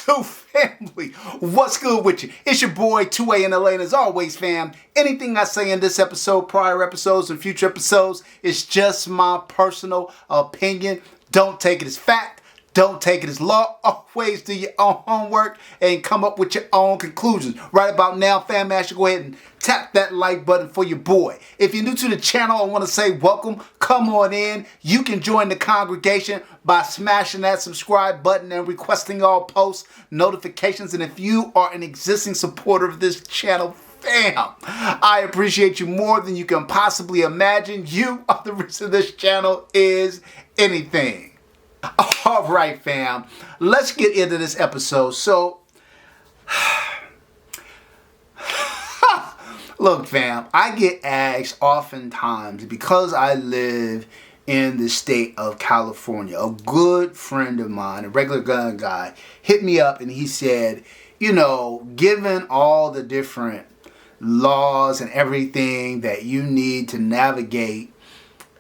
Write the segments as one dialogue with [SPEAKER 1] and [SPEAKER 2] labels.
[SPEAKER 1] YouTube family, what's good with you? It's your boy 2A in LA, and as always, fam, anything I say in this episode, prior episodes, and future episodes is just my personal opinion. Don't take it as fact. Don't take it as law. Always do your own homework and come up with your own conclusions. Right about now, fam, I should go ahead and tap that like button for your boy. If you're new to the channel, I want to say welcome. Come on in. You can join the congregation by smashing that subscribe button and requesting all post notifications. And if you are an existing supporter of this channel, fam, I appreciate you more than you can possibly imagine. You are the reason this channel is anything. All right, fam, let's get into this episode. So, look, fam, I get asked oftentimes because I live in the state of California. A good friend of mine, a regular gun guy, hit me up and he said, you know, given all the different laws and everything that you need to navigate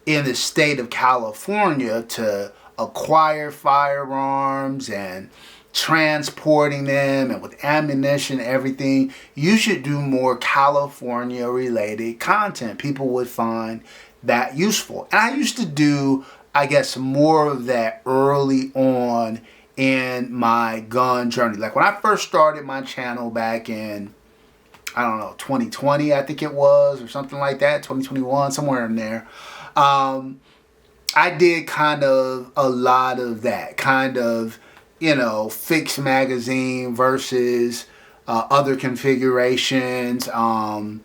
[SPEAKER 1] in the state of California to acquire firearms and transporting them and with ammunition, everything, you should do more California related content. People would find that useful. And I used to do, I guess, more of that early on in my gun journey. Like when I first started my channel back in, I don't know, 2020, I think it was, or something like that, 2021, somewhere in there. I did kind of a lot of that, kind of, you know, fixed magazine versus other configurations and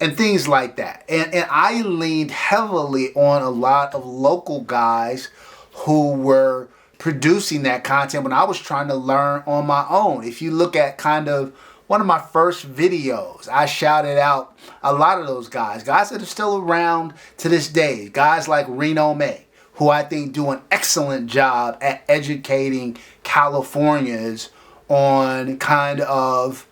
[SPEAKER 1] things like that. And I leaned heavily on a lot of local guys who were producing that content when I was trying to learn on my own. If you look at kind of one of my first videos, I shouted out a lot of those guys that are still around to this day. Guys like Reno May, who I think do an excellent job at educating Californians on kind of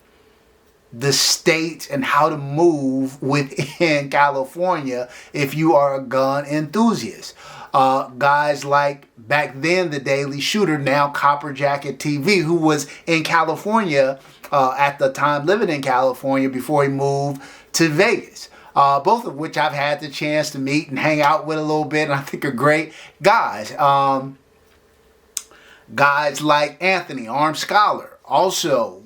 [SPEAKER 1] the state and how to move within California if you are a gun enthusiast. Guys like back then the Daily Shooter, now Copper Jacket TV, who was in California at the time, living in California before he moved to Vegas. Both of which I've had the chance to meet and hang out with a little bit, and I think are great guys. Guys like Anthony, Armed Scholar, also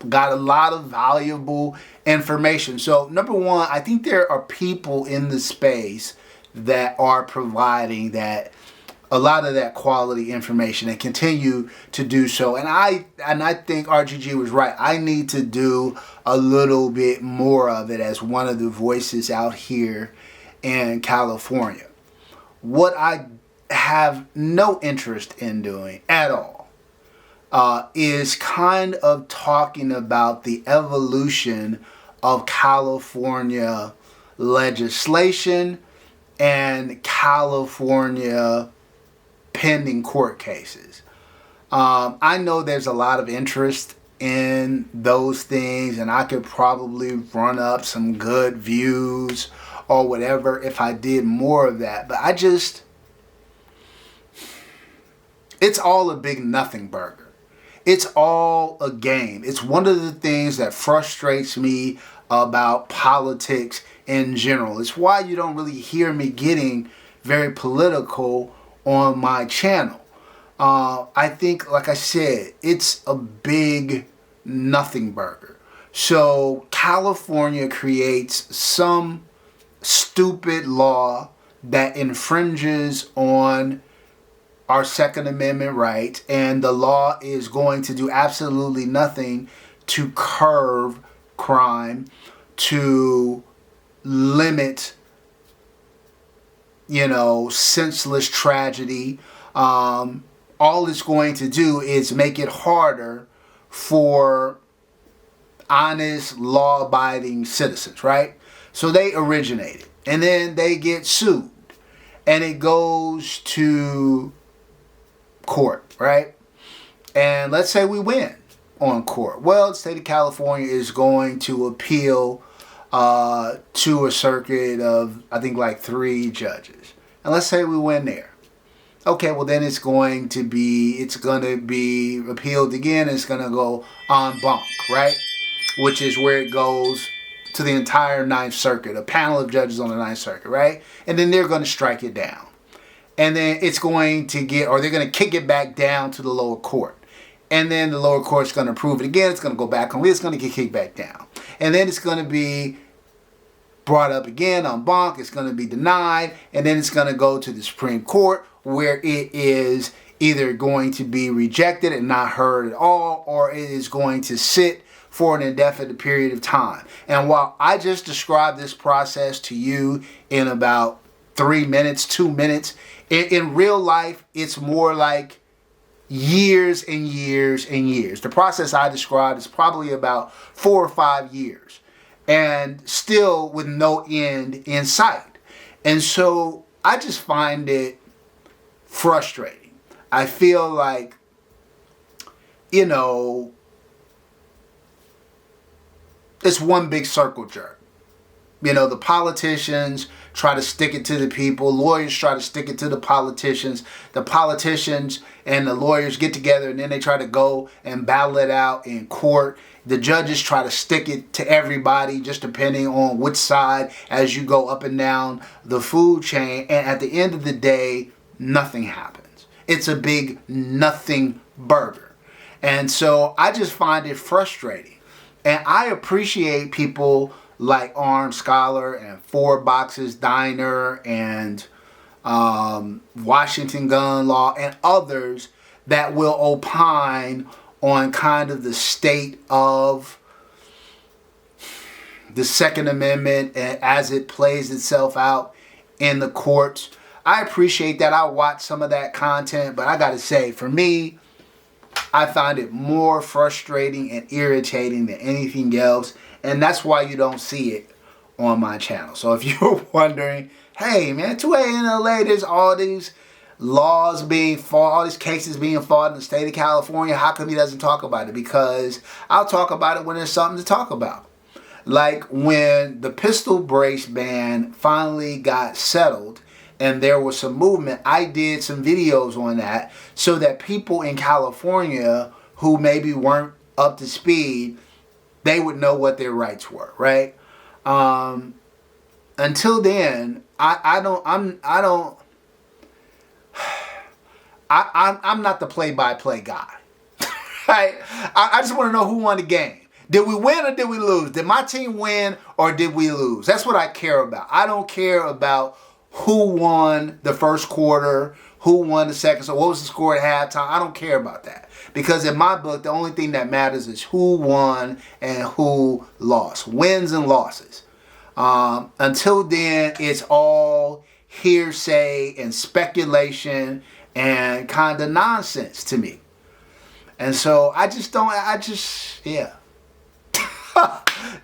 [SPEAKER 1] got a lot of valuable information. So number one, I think there are people in the space that are providing that a lot of that quality information and continue to do so. And I think RGG was right. I need to do a little bit more of it as one of the voices out here in California. What I have no interest in doing at all is kind of talking about the evolution of California legislation and California pending court cases. I know there's a lot of interest in those things, and I could probably run up some good views or whatever if I did more of that. But it's all a big nothing burger. It's all a game. It's one of the things that frustrates me about politics in general. It's why you don't really hear me getting very political on my channel. I think, like I said, it's a big nothing burger. So California creates some stupid law that infringes on our Second Amendment rights, and the law is going to do absolutely nothing to curb crime, to limit, you know, senseless tragedy. All it's going to do is make it harder for honest, law-abiding citizens, right? So they originated, and then they get sued, and it goes to court, right? And let's say we win on court. Well, the state of California is going to appeal to a circuit of, I think, like 3 judges. And let's say we win there. Okay, well then it's going to be appealed again. It's going to go en banc, right? Which is where it goes to the entire Ninth Circuit, a panel of judges on the Ninth Circuit, right? And then they're going to strike it down. And then it's going to they're going to kick it back down to the lower court. And then the lower court's going to approve it again. It's going to go back on. It's going to get kicked back down. And then it's going to be brought up again en banc. It's going to be denied. And then it's going to go to the Supreme Court, where it is either going to be rejected and not heard at all, or it is going to sit for an indefinite period of time. And while I just described this process to you in about 3 minutes, 2 minutes, in real life, it's more like years and years and years. The process I described is probably about 4 or 5 years, and still with no end in sight. And so I just find it frustrating. I feel like, it's one big circle jerk. The politicians try to stick it to the people. Lawyers try to stick it to the politicians. The politicians and the lawyers get together and then they try to go and battle it out in court. The judges try to stick it to everybody, just depending on which side as you go up and down the food chain. And at the end of the day, nothing happens. It's a big nothing burger. And so I just find it frustrating. And I appreciate people like Armed Scholar and Four Boxes Diner and Washington Gun Law and others that will opine on kind of the state of the Second Amendment as it plays itself out in the courts. I appreciate that. I watch some of that content, but I got to say, for me, I find it more frustrating and irritating than anything else. And that's why you don't see it on my channel. So if you're wondering, hey man, 2A in LA, there's all these laws being fought, all these cases being fought in the state of California. How come he doesn't talk about it? Because I'll talk about it when there's something to talk about. Like when the pistol brace ban finally got settled and there was some movement, I did some videos on that so that people in California who maybe weren't up to speed, they would know what their rights were, right? Until then, I'm not the play-by-play guy. Right? I just want to know who won the game. Did we win or did we lose? Did my team win or did we lose? That's what I care about. I don't care about who won the first quarter, who won the second, so what was the score at halftime. I don't care about that. Because in my book, the only thing that matters is who won and who lost. Wins and losses. Until then, it's all hearsay and speculation and kind of nonsense to me. And so yeah.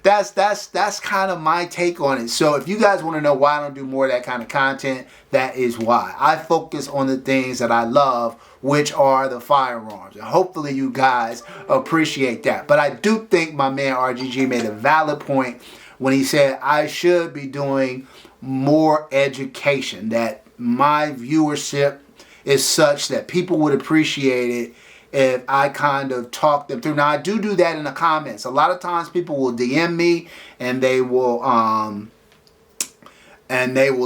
[SPEAKER 1] That's kind of my take on it. So if you guys want to know why I don't do more of that kind of content, that is why. I focus on the things that I love, which are the firearms. And hopefully you guys appreciate that. But I do think my man RGG made a valid point when he said I should be doing more education, that my viewership is such that people would appreciate it if I kind of talk them through. Now, I do that in the comments. A lot of times people will DM me and they will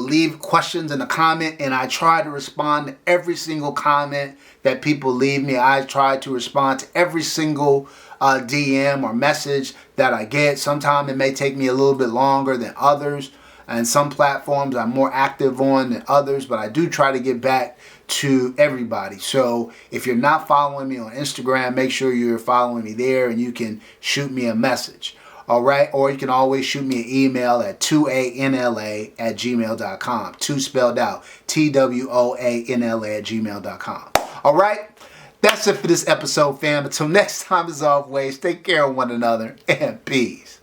[SPEAKER 1] leave questions in the comment, and I try to respond to every single comment that people leave me. I try to respond to every single DM or message that I get. Sometimes it may take me a little bit longer than others, and some platforms I'm more active on than others, but I do try to get back to everybody. So if you're not following me on Instagram, make sure you're following me there and you can shoot me a message. All right? Or you can always shoot me an email at 2anla@gmail.com. 2 spelled out. TWOANLA@gmail.com. All right? That's it for this episode, fam. Until next time, as always, take care of one another and peace.